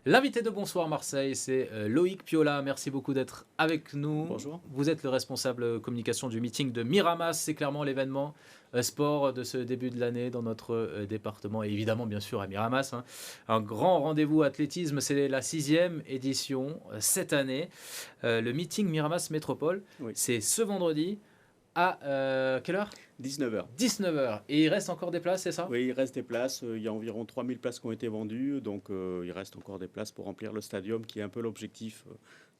L'invité de Bonsoir Marseille, c'est Loïc Piola. Merci beaucoup d'être avec nous. Bonjour. Vous êtes le responsable communication du meeting de Miramas. C'est clairement l'événement sport de ce début de l'année dans notre département et évidemment bien sûr à Miramas, hein. Un grand rendez-vous athlétisme, c'est la 6e édition cette année. Le meeting Miramas Métropole, Oui, c'est ce vendredi à quelle heure? 19 heures. 19 heures. Et il reste encore des places, c'est ça? Oui, il reste des places. Il y a environ 3 000 places qui ont été vendues. Donc, il reste encore des places pour remplir le stadium, qui est un peu l'objectif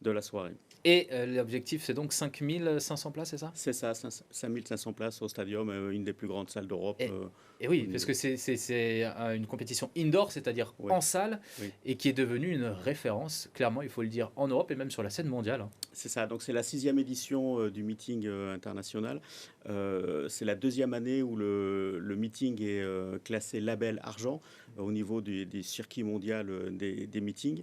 de la soirée. Et l'objectif, c'est donc 5500 places, c'est ça? C'est ça, 5 500 places au stadium, une des plus grandes salles d'Europe. Et, et Au oui, parce niveau. que c'est une compétition indoor, c'est-à-dire Oui, en salle, oui. et qui est devenue une référence, clairement, il faut le dire, en Europe et même sur la scène mondiale, hein. C'est ça, donc c'est la 6e édition du meeting international. C'est la 2e année où le meeting est classé label argent au niveau des circuits mondiaux des meetings.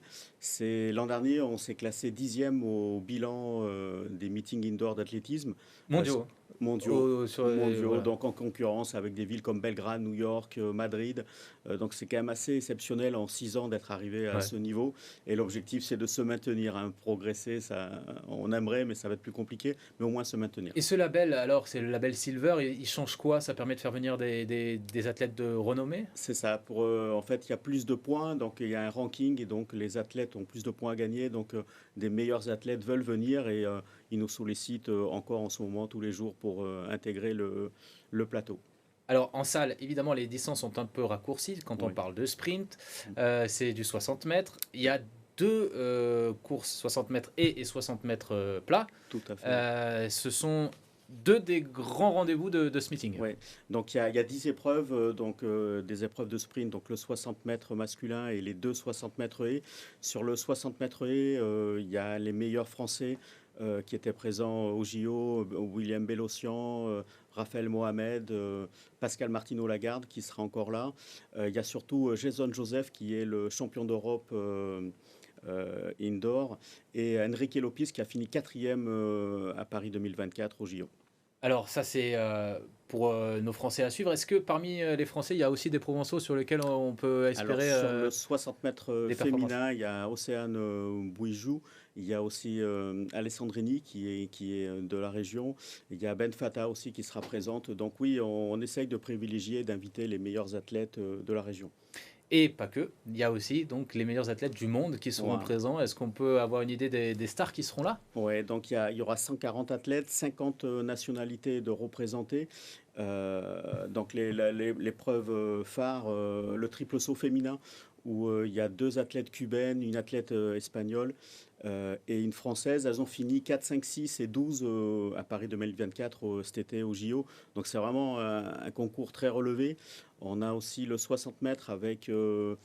L'an dernier, on s'est classé 10e au bilan des meetings indoor d'athlétisme euh, Mondiaux, hein. mondiaux. Mondiaux, Voilà. donc en concurrence avec des villes comme Belgrade, New York, Madrid. Donc c'est quand même assez exceptionnel en 6 ans d'être arrivé à Ouais. ce niveau. Et l'objectif, c'est de se maintenir, hein. Progresser, ça, on aimerait, mais ça va être plus compliqué, mais au moins se maintenir. Et ce label, alors, c'est le label Silver, il change quoi? Ça permet de faire venir des athlètes de renommée? C'est ça. En fait, il y a plus de points, donc il y a un ranking, et donc les athlètes ont plus de points à gagner. Donc, des meilleurs athlètes veulent venir et ils nous sollicitent encore en ce moment tous les jours pour intégrer le plateau. Alors en salle, évidemment, les distances sont un peu raccourcies quand on Oui, parle de sprint. C'est du 60 mètres. Il y a deux courses 60 mètres et 60 mètres plat. tout à fait. Ce sont deux des grands rendez-vous de ce meeting. Ouais. Donc il y a 10 épreuves, des épreuves de sprint, donc le 60 mètres masculin et les deux 60 mètres haies. Sur le 60 mètres haies, il y a les meilleurs Français qui étaient présents au JO, William Bellocian, Raphaël Mohamed, Pascal Martineau-Lagarde qui sera encore là. Il y a surtout Jason Joseph qui est le champion d'Europe indoor et Enrique Lopez qui a fini quatrième à Paris 2024 au JO. Alors ça c'est pour nos Français à suivre. Est-ce que parmi les Français, il y a aussi des Provençaux sur lesquels on peut Alors espérer sur le 60 mètres des performances? féminin, il y a Océane Bouijou, il y a aussi Alessandrini qui est de la région, il y a Ben Fata aussi qui sera présente. Donc oui, on essaye de privilégier, d'inviter les meilleurs athlètes de la région. Et pas que. Il y a aussi donc les meilleurs athlètes du monde qui seront Voilà. présents. Est-ce qu'on peut avoir une idée des stars qui seront là? Ouais, donc il y aura 140 athlètes, 50 nationalités de représentés. Donc l'épreuve phare, le triple saut féminin, où il y a deux athlètes cubaines, une athlète espagnole et une française. Elles ont fini 4, 5, 6 et 12 à Paris 2024 cet été au JO. Donc c'est vraiment un concours très relevé. On a aussi le 60 mètres avec une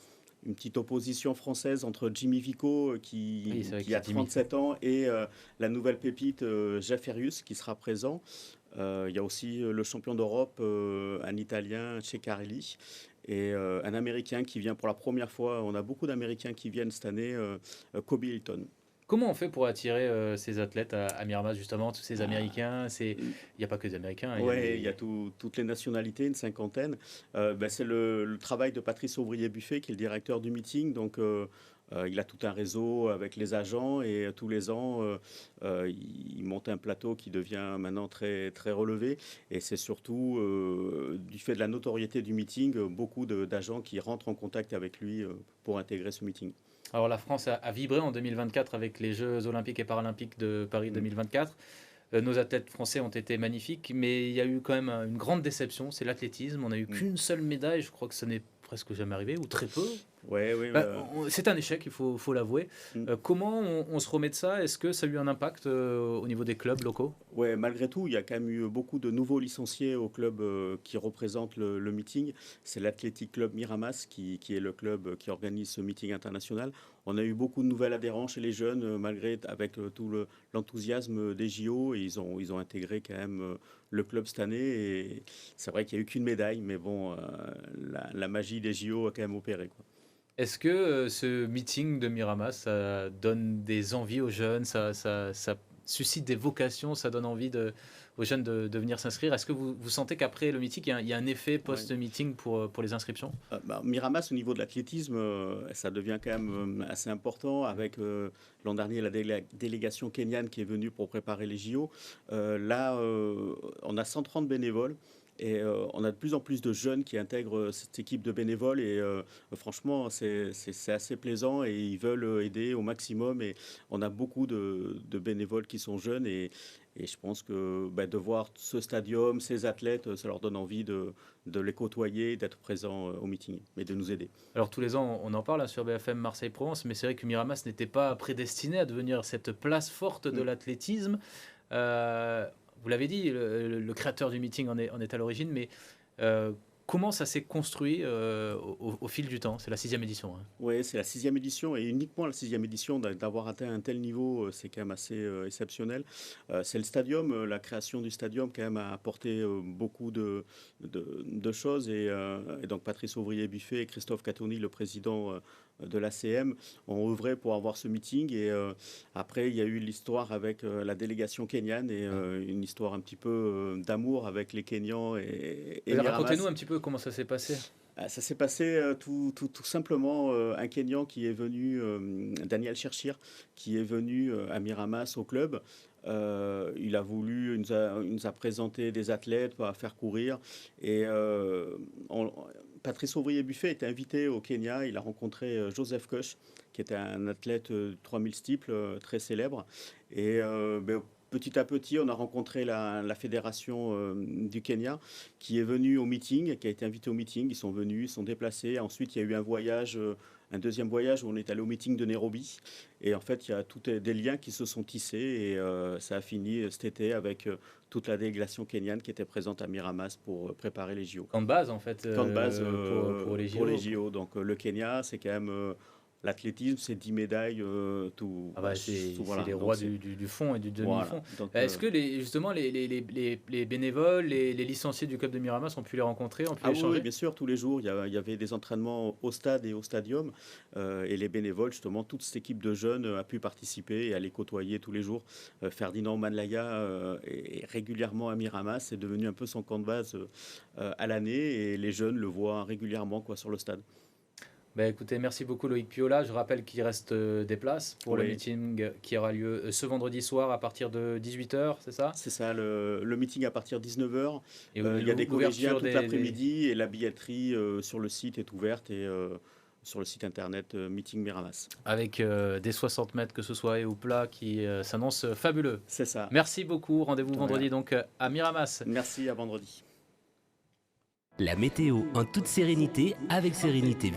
petite opposition française entre Jimmy Vico, Oui, c'est vrai qui que a Jimmy. 37 ans, et la nouvelle pépite Jafferius qui sera présent. Il y a aussi le champion d'Europe, un Italien, Ceccarelli, et un Américain qui vient pour la première fois. On a beaucoup d'Américains qui viennent cette année, Kobe Hilton. Comment on fait pour attirer ces athlètes à Miramas, justement, tous ces Ah, Américains? Il n'y a pas que des Américains, hein, il y a ouais, il y a des... toutes les nationalités, une cinquantaine. C'est le travail de Patrice Auvrier-Buffet, qui est le directeur du meeting. Donc, il a tout un réseau avec les agents et tous les ans, il monte un plateau qui devient maintenant très, très relevé. Et c'est surtout, du fait de la notoriété du meeting, beaucoup d'agents qui rentrent en contact avec lui pour intégrer ce meeting. Alors la France a vibré en 2024 avec les Jeux olympiques et paralympiques de Paris Mm. 2024. Nos athlètes français ont été magnifiques, mais il y a eu quand même une grande déception, c'est l'athlétisme. On n'a eu Mm. qu'une seule médaille, je crois que ce n'est presque jamais arrivé, ou très peu. Ouais, oui. C'est un échec, il faut l'avouer. Mm. Comment on se remet de ça? Est-ce que ça a eu un impact au niveau des clubs locaux? Ouais, malgré tout, il y a quand même eu beaucoup de nouveaux licenciés au club qui représente le meeting. C'est l'Athletic Club Miramas qui est le club qui organise ce meeting international. On a eu beaucoup de nouvelles adhérents chez les jeunes, avec tout l'enthousiasme des JO, et ils ont intégré quand même le club cette année. Et c'est vrai qu'il n'y a eu qu'une médaille, mais bon, la magie des JO a quand même opéré, quoi. Est-ce que ce meeting de Miramas, ça donne des envies aux jeunes, ça suscite des vocations, ça donne envie aux jeunes de venir s'inscrire. Est-ce que vous sentez qu'après le meeting, il y a un effet Ouais. post-meeting pour les inscriptions? Miramas, au niveau de l'athlétisme, ça devient quand même assez important avec l'an dernier la délégation kenyane qui est venue pour préparer les JO. Là, on a 130 bénévoles. Et on a de plus en plus de jeunes qui intègrent cette équipe de bénévoles et franchement, c'est assez plaisant et ils veulent aider au maximum. Et on a beaucoup de bénévoles qui sont jeunes et je pense que de voir ce stadium, ces athlètes, ça leur donne envie de les côtoyer, d'être présents au meeting et de nous aider. Alors tous les ans, on en parle sur BFM Marseille-Provence, mais c'est vrai que Miramas n'était pas prédestiné à devenir cette place forte de Mm. l'athlétisme. Vous l'avez dit, le créateur du meeting en est à l'origine, mais comment ça s'est construit au fil du temps? C'est la 6e édition, hein. Oui, c'est la 6e édition et uniquement la 6e édition d'avoir atteint un tel niveau, c'est quand même assez exceptionnel. C'est le stadium, la création du stadium quand même a apporté beaucoup de choses et donc Patrice Ouvrier-Buffet et Christophe Catoni, le président de l'ACM, ont œuvré pour avoir ce meeting et après il y a eu l'histoire avec la délégation kenyane et une histoire un petit peu d'amour avec les Kenyans et Racontez-nous Miramas. un petit peu comment ça s'est passé. Ça s'est passé tout simplement, un Kenyan qui est venu, Daniel Cherchir, qui est venu à Miramas au club. Il nous a présenté des athlètes à faire courir. Et Patrice Ouvrier-Buffet était invité au Kenya. Il a rencontré Joseph Koch, qui était un athlète 3000 steeple très célèbre. Et petit à petit, on a rencontré la fédération du Kenya qui est venue au meeting, qui a été invité au meeting. Ils sont venus, ils sont déplacés. Ensuite, il y a eu un deuxième voyage où on est allé au meeting de Nairobi. Et en fait, il y a des liens qui se sont tissés et ça a fini cet été avec toute la délégation kenyane qui était présente à Miramas pour préparer les JO. Camp de base, en fait, Camp de base pour les JO. pour les JO. Donc le Kenya, c'est quand même l'athlétisme, c'est 10 médailles, tout. Ah bah, c'est voilà. les Donc, rois du fond et du demi-fond. voilà. Donc, Est-ce que justement les bénévoles, les licenciés du club de Miramas ont pu les rencontrer, ont pu ah oui, échanger? bien sûr, tous les jours, il y avait des entraînements au stade et au stadium. Et les bénévoles, justement, toute cette équipe de jeunes a pu participer et aller côtoyer tous les jours. Ferdinand Manlaya est régulièrement à Miramas, c'est devenu un peu son camp de base à l'année et les jeunes le voient régulièrement sur le stade. Bah, écoutez, merci beaucoup Loïc Piola. Je rappelle qu'il reste des places pour le Oui. meeting qui aura lieu ce vendredi soir à partir de 18h, c'est ça? C'est ça, le meeting à partir de 19h. Et Il y a des collégiens l'ouverture toute l'après-midi et la billetterie sur le site est ouverte et sur le site internet Meeting Miramas. avec des 60 mètres que ce soit et au plat qui s'annonce fabuleux. C'est ça. Merci beaucoup. Rendez-vous De vendredi rien. donc à Miramas. Merci, à vendredi. La météo en toute sérénité avec Sérénité